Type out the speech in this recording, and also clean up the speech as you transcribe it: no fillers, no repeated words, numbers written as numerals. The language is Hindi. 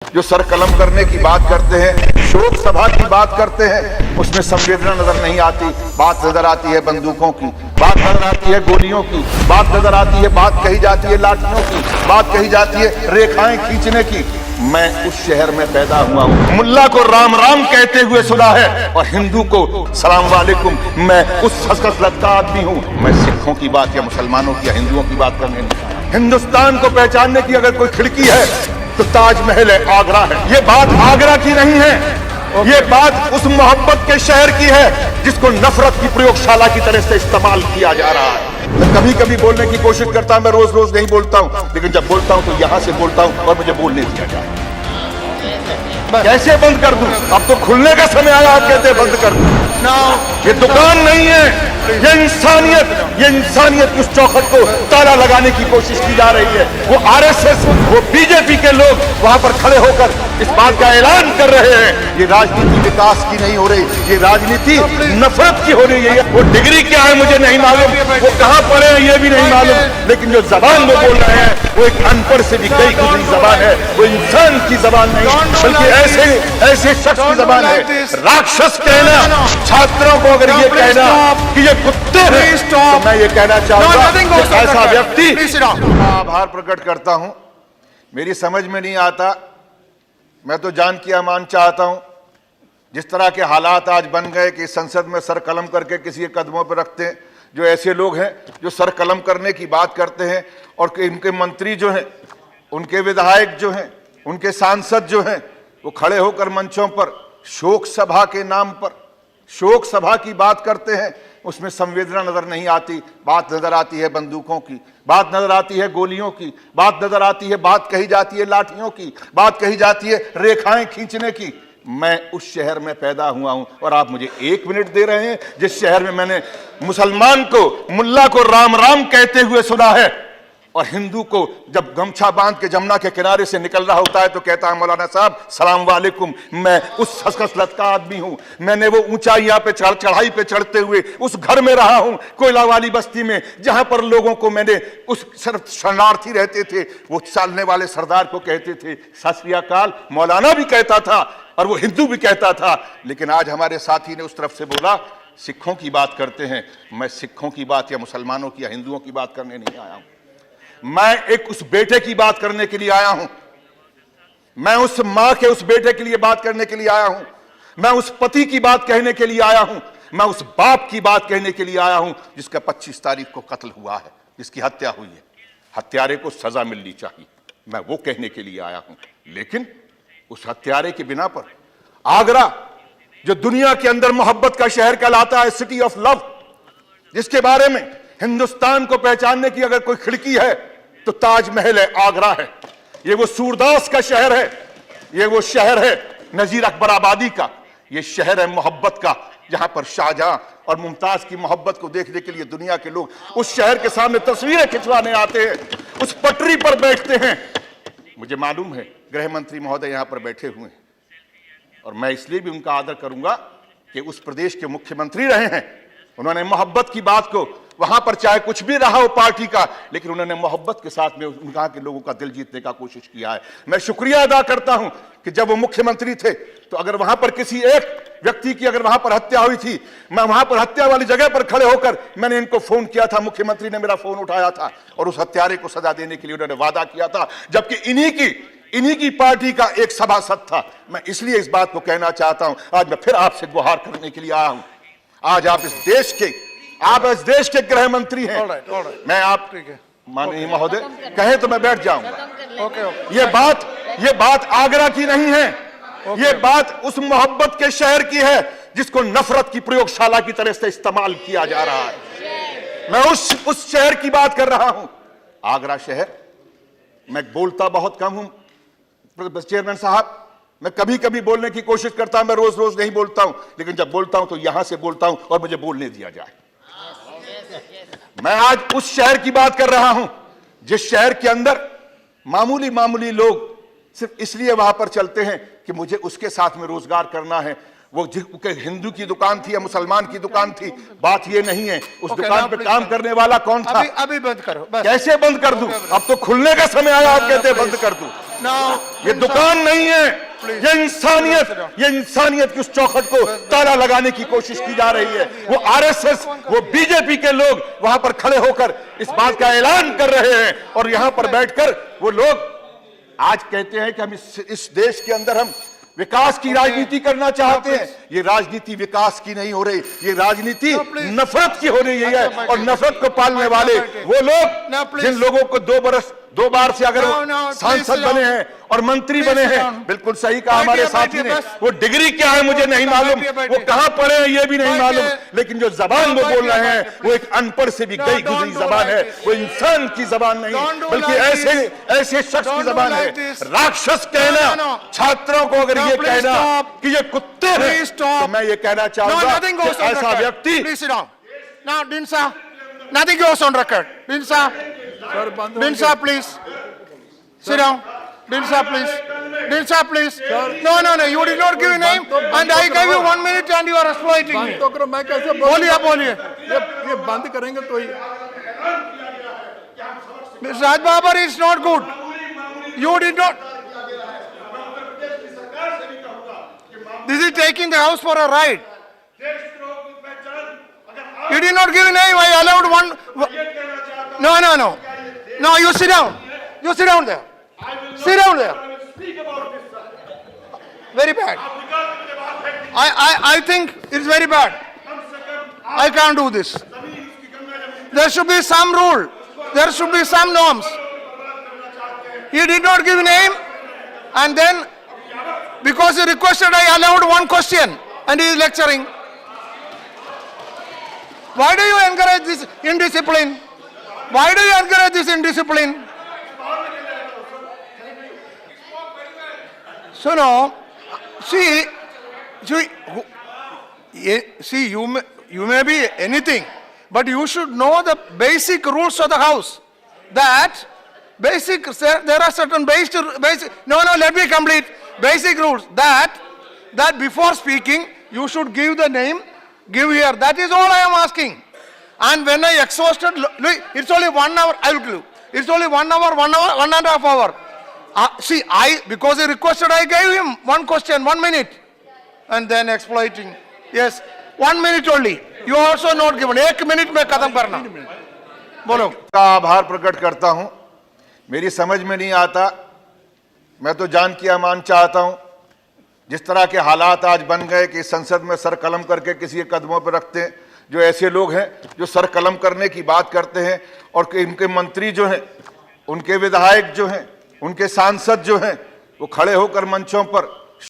जो सर कलम करने की बात करते हैं, शोक सभा की बात करते हैं, उसमें संवेदना नजर नहीं आती। बात नजर आती है बंदूकों की, बात नजर आती है गोलियों की, बात नजर आती है, बात कही जाती है लाठियों की, बात कही जाती है रेखाएं खींचने की। मैं उस शहर में पैदा हुआ हूँ। मुल्ला को राम राम कहते हुए सुना है और हिंदू को सलाम वालेकुम। मैं उस हसरत का आदमी हूँ। मैं सिखों की बात या मुसलमानों की या हिंदुओं की बात करने नहीं आया। हिंदुस्तान को पहचानने की अगर कोई खिड़की है तो ताजमहल है, आगरा है। ये बात आगरा की नहीं है, ये बात उस मोहब्बत के शहर की है जिसको नफरत की प्रयोगशाला की तरह से इस्तेमाल किया जा रहा है। मैं कभी कभी बोलने की कोशिश करता हूं, मैं रोज रोज नहीं बोलता हूं, लेकिन जब बोलता हूं तो यहां से बोलता हूं और मुझे बोलने दिया जाए। कैसे बंद कर दूं? अब तो खुलने का समय आया, आप कहते हैं बंद कर दूं। ये दुकान नहीं है, ये इंसानियत की उस चौखट को ताला लगाने की कोशिश की जा रही है। वो आरएसएस, वो बीजेपी के लोग वहां पर खड़े होकर इस बात का ऐलान कर रहे हैं। ये राजनीति विकास की नहीं हो रही, ये राजनीति नफरत की हो रही है। वो डिग्री क्या है मुझे नहीं मालूम, वो कहां पढ़े हैं ये भी नहीं मालूम, लेकिन जो जबान वो बोल रहे हैं वो एक अनपढ़ से भी कई गुजरी जबान है। वो इंसान की जबान नहीं, बल्कि ऐसे शख्स की जबान है। राक्षस कहना, छात्रों को अगर ये कहना कि ये कुत्ते हैं, तो मैं ये कहना चाहूंगा कि ऐसा व्यक्ति। आभार प्रकट करता हूं। मेरी समझ में नहीं आता, मैं तो जान की अमान चाहता हूं। जिस तरह के हालात आज बन गए कि संसद में सर कलम करके किसी के कदमों पर रखते हैं, जो ऐसे लोग हैं जो सर कलम करने की बात करते हैं और इनके मंत्री जो हैं, उनके विधायक जो हैं, उनके सांसद जो हैं, वो खड़े होकर मंचों पर शोक सभा के नाम पर शोक सभा की बात करते हैं। उसमें संवेदना नजर नहीं आती। बात नजर आती है बंदूकों की, बात नजर आती है गोलियों की, बात नजर आती है, बात कही जाती है लाठियों की, बात कही जाती है रेखाएं खींचने की। मैं उस शहर में पैदा हुआ हूं और आप मुझे 1 मिनट दे रहे हैं जिस शहर में मैंने मुसलमान को, मुल्ला को राम राम कहते हुए सुना है और हिंदू को जब गमछा बांध के जमुना के किनारे से निकल रहा होता है तो कहता है मौलाना साहब सलाम वालेकुम। मैं उस हसरत का आदमी हूं। मैंने वो ऊंचाइयां पे चढ़ाई पे चढ़ते हुए उस घर में रहा हूं, कोयला वाली बस्ती में, जहां पर लोगों को मैंने उस शरणार्थी रहते थे, वो चालने वाले सरदार को कहते थे सत श्री अकाल। मौलाना भी कहता था और वो हिंदू भी कहता था। लेकिन आज हमारे साथी ने उस तरफ से बोला सिखों की बात करते हैं। मैं सिखों की बात या मुसलमानों की या हिंदुओं की बात करने नहीं आया हूं। मैं एक उस बेटे की बात करने के लिए आया हूं। मैं उस मां के उस बेटे के लिए बात करने के लिए आया हूं। मैं उस पति की बात कहने के लिए आया हूं। मैं उस बाप की बात कहने के लिए आया हूं जिसका 25 तारीख को कत्ल हुआ है, जिसकी हत्या हुई है। हत्यारे को सजा मिलनी चाहिए, मैं वो कहने के लिए आया हूं। लेकिन उस हत्यारे के बिना पर आगरा, जो दुनिया के अंदर मोहब्बत का शहर कहलाता है, सिटी ऑफ लव, जिसके बारे में हिंदुस्तान को पहचानने की अगर कोई खिड़की है तो ताजमहल है, आगरा है। ये वो सूरदास का शहर है, ये वो शहर है नजीर अकबर आबादी का, ये शहर है मोहब्बत का, जहां पर शाहजहां और मुमताज की मोहब्बत को देखने के लिए दुनिया के लोग उस शहर के सामने तस्वीरें खिंचवाने आते हैं, उस पटरी पर बैठते हैं। मुझे मालूम है गृह मंत्री महोदय यहां पर बैठे हुए हैं और मैं इसलिए भी उनका आदर करूंगा कि उस प्रदेश के मुख्यमंत्री रहे हैं। उन्होंने मोहब्बत की बात को, वहां पर चाहे कुछ भी रहा हो पार्टी का, लेकिन उन्होंने मोहब्बत के साथ में वहां के लोगों का दिल जीतने का कोशिश किया है। मैं शुक्रिया अदा करता हूं कि जब वो मुख्यमंत्री थे तो अगर वहां पर किसी एक व्यक्ति की अगर वहां पर हत्या हुई थी, मैं वहां पर हत्या वाली जगह पर खड़े होकर मैंने इनको फोन किया था, मुख्यमंत्री ने मेरा फोन उठाया था और उस हत्यारे को सजा देने के लिए उन्होंने वादा किया था, जबकि इन्हीं की पार्टी का एक सभासद था। मैं इसलिए इस बात को कहना चाहता हूं, आज मैं फिर आपसे गुहार करने के लिए आया हूं। आज आप इस देश के गृह मंत्री हैं। मैं आप माननीय महोदय कहे तो मैं बैठ जाऊंगा। ये बात आगरा की नहीं है, ये बात उस मोहब्बत के शहर की है जिसको नफरत की प्रयोगशाला की तरह से इस्तेमाल किया जा रहा है। मैं उस शहर की बात कर रहा हूं, आगरा शहर। मैं बोलता बहुत कम हूं चेयरमैन साहब, मैं कभी कभी बोलने की कोशिश करता हूं, मैं रोज रोज नहीं बोलता हूं, लेकिन जब बोलता हूं तो यहां से बोलता हूं और मुझे बोलने दिया जाए। मैं आज उस शहर की बात कर रहा हूं जिस शहर के अंदर मामूली लोग सिर्फ इसलिए वहां पर चलते हैं कि मुझे उसके साथ में रोजगार करना है, वो हिंदू की दुकान थी या मुसलमान की दुकान थी, बात ये नहीं है। उस दुकान पे काम करने वाला कौन था? अभी बंद करो बस। कैसे बंद कर दूं? अब तो खुलने का समय आया, आप कहते हैं बंद कर दूं। ये दुकान नहीं है, ये इंसानियत की उस चौखट को ताला लगाने की कोशिश की जा रही है। वो आरएसएस, वो बीजेपी के लोग वहां पर खड़े होकर इस बात का ऐलान कर रहे हैं, और यहां पर बैठकर वो लोग आज कहते हैं कि हम इस देश के अंदर हम विकास की राजनीति करना चाहते हैं। ये राजनीति विकास की नहीं हो रही, ये राजनीति नफरत की हो रही है। और नफरत को पालने वाले वो लोग जिन लोगों को 2 बार से अगर सांसद बने हैं और मंत्री बने हैं, बिल्कुल सही कहा हमारे साथी ने, वो डिग्री क्या है मुझे नहीं मालूम, वो कहां पढ़े हैं ये भी नहीं मालूम, लेकिन जो जबान वो बोल रहे हैं वो एक अनपढ़ से भी गई गुजरी जबान है। वो इंसान की जबान नहीं, बल्कि ऐसे शख्स की जबान है। राक्षस कहना छात्रों को, अगर ये कहना कि ये कुत्ते हैं, तो मैं ये कहना चाहूंगा कि ऐसा व्यक्ति। Nothing goes on record. Dinsa, please. Sit down. Dinsa, please. Dinsa, please. No. You did not give a name, and I gave you 1 minute, and you are exploiting me. तो करो, मैं कैसे बोलिए. ये बंद करेंगे तो ही। Mr. Raj Babar, it's not good. You did not. This is taking the house for a ride. You did not give a name. I allowed one. No. No, you sit down. You sit down there. Sit down there. Very bad. I think it's very bad. I can't do this. There should be some rule. There should be some norms. He did not give a name, and then because he requested, I allowed one question, and he is lecturing. Why do you encourage this indiscipline? Why do you encourage this indiscipline? So now, see, you may be anything, but you should know the basic rules of the house. That there are certain basic. No, let me complete. Basic rules that before speaking you should give the name. Give here. That is all I am asking. And when I exhausted, it's only 1 hour. I will give you. It's only 1 hour, 1.5 hours. See, because he requested, I gave him one question, 1 minute, and then exploiting. Yes, 1 minute only. You also not given. 1 minute में खत्म करना. बोलो. का आभार प्रकट करता हूं। मेरी समझ में नहीं आता, मैं तो जान की अमान चाहता हूं। जिस तरह के हालात आज बन गए कि संसद में सर कलम करके किसी के कदमों पर रखते हैं, जो ऐसे लोग हैं जो सर कलम करने की बात करते हैं, और इनके मंत्री जो हैं, उनके विधायक जो हैं, उनके सांसद जो हैं, वो खड़े होकर मंचों पर